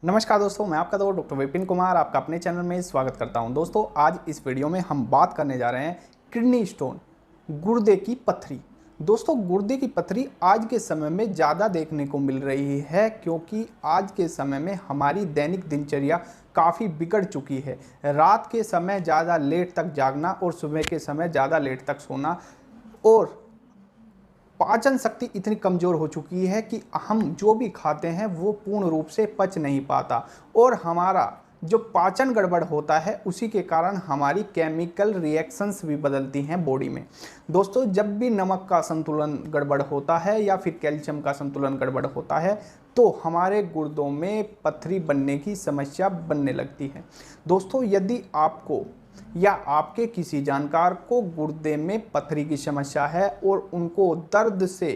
नमस्कार दोस्तों, मैं आपका दोस्त डॉक्टर विपिन कुमार आपका अपने चैनल में स्वागत करता हूं। दोस्तों, आज इस वीडियो में हम बात करने जा रहे हैं किडनी स्टोन, गुर्दे की पथरी। दोस्तों, गुर्दे की पथरी आज के समय में ज़्यादा देखने को मिल रही है क्योंकि आज के समय में हमारी दैनिक दिनचर्या काफ़ी बिगड़ चुकी है। रात के समय ज़्यादा लेट तक जागना और सुबह के समय ज़्यादा लेट तक सोना, और पाचन शक्ति इतनी कमज़ोर हो चुकी है कि हम जो भी खाते हैं वो पूर्ण रूप से पच नहीं पाता, और हमारा जो पाचन गड़बड़ होता है उसी के कारण हमारी केमिकल रिएक्शंस भी बदलती हैं बॉडी में। दोस्तों, जब भी नमक का संतुलन गड़बड़ होता है या फिर कैल्शियम का संतुलन गड़बड़ होता है तो हमारे गुर्दों में पथरी बनने की समस्या बनने लगती है। दोस्तों, यदि आपको या आपके किसी जानकार को गुर्दे में पथरी की समस्या है और उनको दर्द से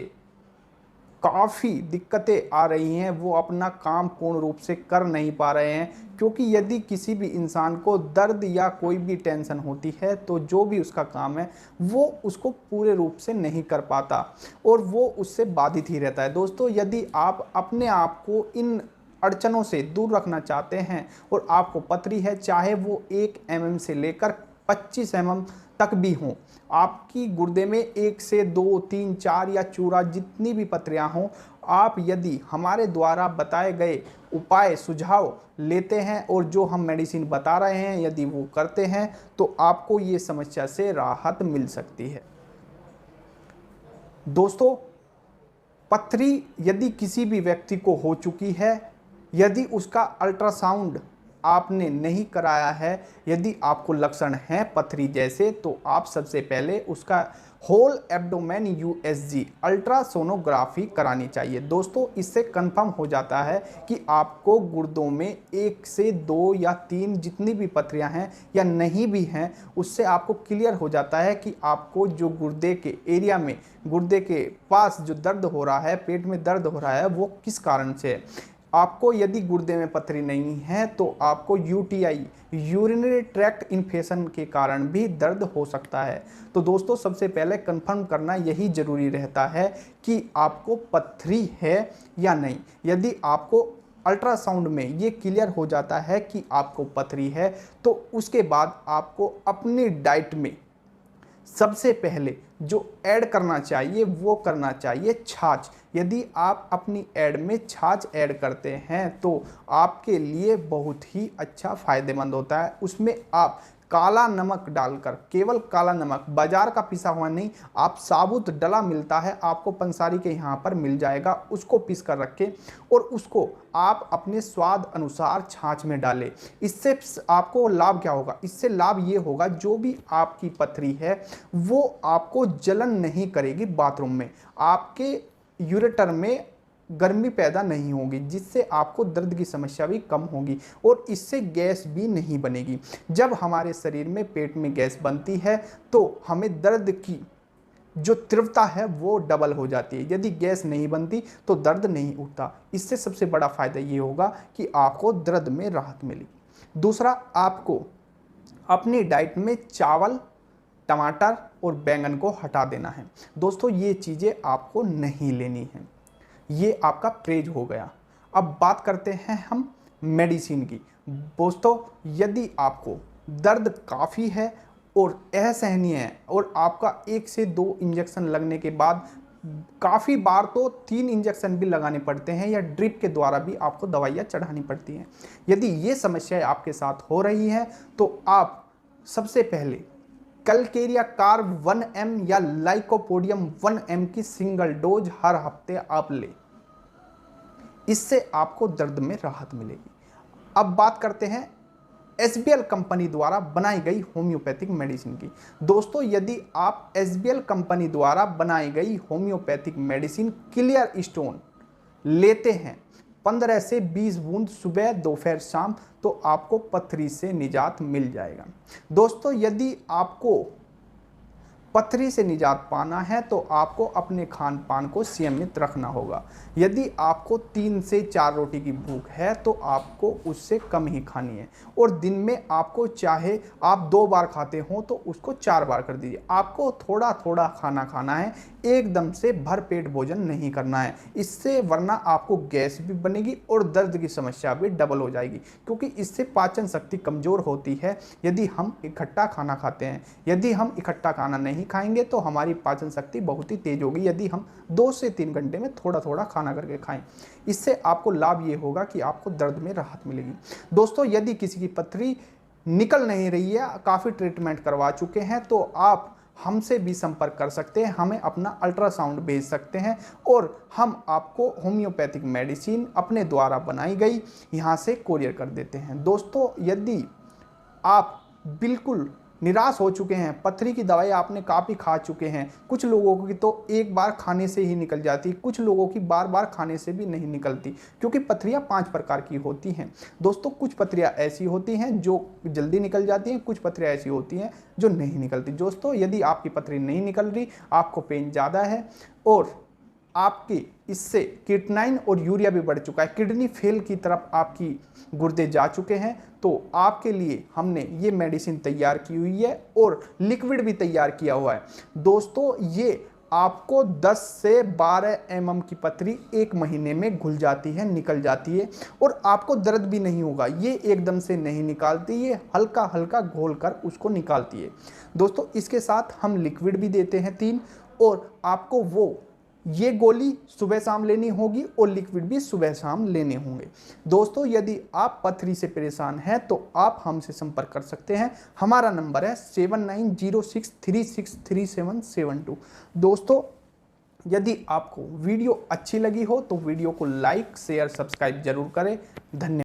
काफ़ी दिक्कतें आ रही हैं, वो अपना काम पूर्ण रूप से कर नहीं पा रहे हैं, क्योंकि यदि किसी भी इंसान को दर्द या कोई भी टेंशन होती है तो जो भी उसका काम है वो उसको पूरे रूप से नहीं कर पाता और वो उससे बाधित ही रहता है। दोस्तों, यदि आप अपने आप को इन अड़चनों से दूर रखना चाहते हैं और आपको पथरी है, चाहे वो 1 mm से लेकर 25 mm तक भी हों, आपकी गुर्दे में 1 से 2, 3, 4 या चूरा जितनी भी पथरियां हों, आप यदि हमारे द्वारा बताए गए उपाय सुझाव लेते हैं और जो हम मेडिसिन बता रहे हैं यदि वो करते हैं तो आपको ये समस्या से राहत मिल सकती है। दोस्तों, पथरी यदि किसी भी व्यक्ति को हो चुकी है, यदि उसका अल्ट्रासाउंड आपने नहीं कराया है, यदि आपको लक्षण हैं पथरी जैसे, तो आप सबसे पहले उसका होल एब्डोमेन यूएसजी अल्ट्रासोनोग्राफी करानी चाहिए। दोस्तों, इससे कंफर्म हो जाता है कि आपको गुर्दों में 1 से 2 या 3 जितनी भी पथरियां हैं या नहीं भी हैं, उससे आपको क्लियर हो जाता है कि आपको जो गुर्दे के एरिया में, गुर्दे के पास जो दर्द हो रहा है, पेट में दर्द हो रहा है, वो किस कारण से है। आपको यदि गुर्दे में पथरी नहीं है तो आपको यूटीआई, यूरिनरी ट्रैक्ट इन्फेक्शन के कारण भी दर्द हो सकता है। तो दोस्तों, सबसे पहले कंफर्म करना यही ज़रूरी रहता है कि आपको पथरी है या नहीं। यदि आपको अल्ट्रासाउंड में ये क्लियर हो जाता है कि आपको पथरी है तो उसके बाद आपको अपनी डाइट में सबसे पहले जो ऐड करना चाहिए वो करना चाहिए छाछ। यदि आप अपनी ऐड में छाछ ऐड करते हैं तो आपके लिए बहुत ही अच्छा फ़ायदेमंद होता है। उसमें आप काला नमक डालकर, केवल काला नमक, बाजार का पिसा हुआ नहीं, आप साबुत डला मिलता है, आपको पंसारी के यहाँ पर मिल जाएगा, उसको पीस कर रखें और उसको आप अपने स्वाद अनुसार छाछ में डालें। इससे आपको लाभ क्या होगा? इससे लाभ ये होगा, जो भी आपकी पथरी है वो आपको जलन नहीं करेगी बाथरूम में, आपके यूरेटर में गर्मी पैदा नहीं होगी, जिससे आपको दर्द की समस्या भी कम होगी और इससे गैस भी नहीं बनेगी। जब हमारे शरीर में पेट में गैस बनती है तो हमें दर्द की जो तीव्रता है वो डबल हो जाती है। यदि गैस नहीं बनती तो दर्द नहीं उठता। इससे सबसे बड़ा फायदा ये होगा कि आपको दर्द में राहत मिलेगी। दूसरा, आपको अपनी डाइट में चावल, टमाटर और बैंगन को हटा देना है। दोस्तों, ये चीज़ें आपको नहीं लेनी है। ये आपका परहेज हो गया। अब बात करते हैं हम मेडिसिन की। दोस्तों, यदि आपको दर्द काफ़ी है और असहनीय है और आपका 1 से 2 इंजेक्शन लगने के बाद काफ़ी बार तो 3 इंजेक्शन भी लगाने पड़ते हैं या ड्रिप के द्वारा भी आपको दवाइयाँ चढ़ानी पड़ती हैं, यदि ये समस्या आपके साथ हो रही है तो आप सबसे पहले कैलकेरिया कार्ब 1 m या लाइकोपोडियम 1 m की सिंगल डोज हर हफ्ते आप लें। इससे आपको दर्द में राहत मिलेगी। अब बात करते हैं एसबीएल कंपनी द्वारा बनाई गई होम्योपैथिक मेडिसिन की। दोस्तों, यदि आप एसबीएल कंपनी द्वारा बनाई गई होम्योपैथिक मेडिसिन क्लियर स्टोन लेते हैं 15 से 20 बूंद सुबह, दोपहर, शाम, तो आपको पथरी से निजात मिल जाएगा। दोस्तों, यदि आपको पथरी से निजात पाना है तो आपको अपने खान पान को संयमित रखना होगा। यदि आपको 3 से 4 रोटी की भूख है तो आपको उससे कम ही खानी है और दिन में आपको, चाहे आप 2 बार खाते हो तो उसको 4 बार कर दीजिए। आपको थोड़ा थोड़ा खाना खाना है, एकदम से भरपेट भोजन नहीं करना है, इससे वरना आपको गैस भी बनेगी और दर्द की समस्या भी डबल हो जाएगी, क्योंकि इससे पाचन शक्ति कमज़ोर होती है यदि हम इकट्ठा खाना खाते हैं। यदि हम इकट्ठा खाना नहीं खाएंगे तो हमारी पाचन शक्ति बहुत ही तेज होगी यदि हम 2 से 3 घंटे में थोड़ा थोड़ा खाना करके खाएं। इससे आपको लाभ ये होगा कि आपको दर्द में राहत मिलेगी। दोस्तों, यदि किसी की पथरी निकल नहीं रही है, काफ़ी ट्रीटमेंट करवा चुके हैं, तो आप हमसे भी संपर्क कर सकते हैं, हमें अपना अल्ट्रासाउंड भेज सकते हैं और हम आपको होम्योपैथिक मेडिसिन अपने द्वारा बनाई गई यहाँ से कोरियर कर देते हैं। दोस्तों, यदि आप बिल्कुल निराश हो चुके हैं, पथरी की दवाई आपने काफ़ी खा चुके हैं, कुछ लोगों की तो एक बार खाने से ही निकल जाती, कुछ लोगों की बार बार खाने से भी नहीं निकलती, क्योंकि पथरियाँ 5 प्रकार की होती हैं। दोस्तों, कुछ पथरियाँ ऐसी होती हैं जो जल्दी निकल जाती हैं, कुछ पथरियाँ ऐसी होती हैं जो नहीं निकलती। दोस्तों, यदि आपकी पथरी नहीं निकल रही, आपको पेन ज़्यादा है और आपकी इससे क्रिएटिनिन और यूरिया भी बढ़ चुका है, किडनी फेल की तरफ आपकी गुर्दे जा चुके हैं, तो आपके लिए हमने ये मेडिसिन तैयार की हुई है और लिक्विड भी तैयार किया हुआ है। दोस्तों, ये आपको 10 से 12 mm की पथरी 1 महीने में घुल जाती है, निकल जाती है और आपको दर्द भी नहीं होगा। ये एकदम से नहीं निकालती, ये हल्का हल्का घोल कर उसको निकालती है। दोस्तों, इसके साथ हम लिक्विड भी देते हैं 3, और आपको ये गोली सुबह शाम लेनी होगी और लिक्विड भी सुबह शाम लेने होंगे। दोस्तों, यदि आप पथरी से परेशान हैं तो आप हमसे संपर्क कर सकते हैं। हमारा नंबर है 7906363772। दोस्तों, यदि आपको वीडियो अच्छी लगी हो तो वीडियो को लाइक, शेयर, सब्सक्राइब जरूर करें। धन्यवाद।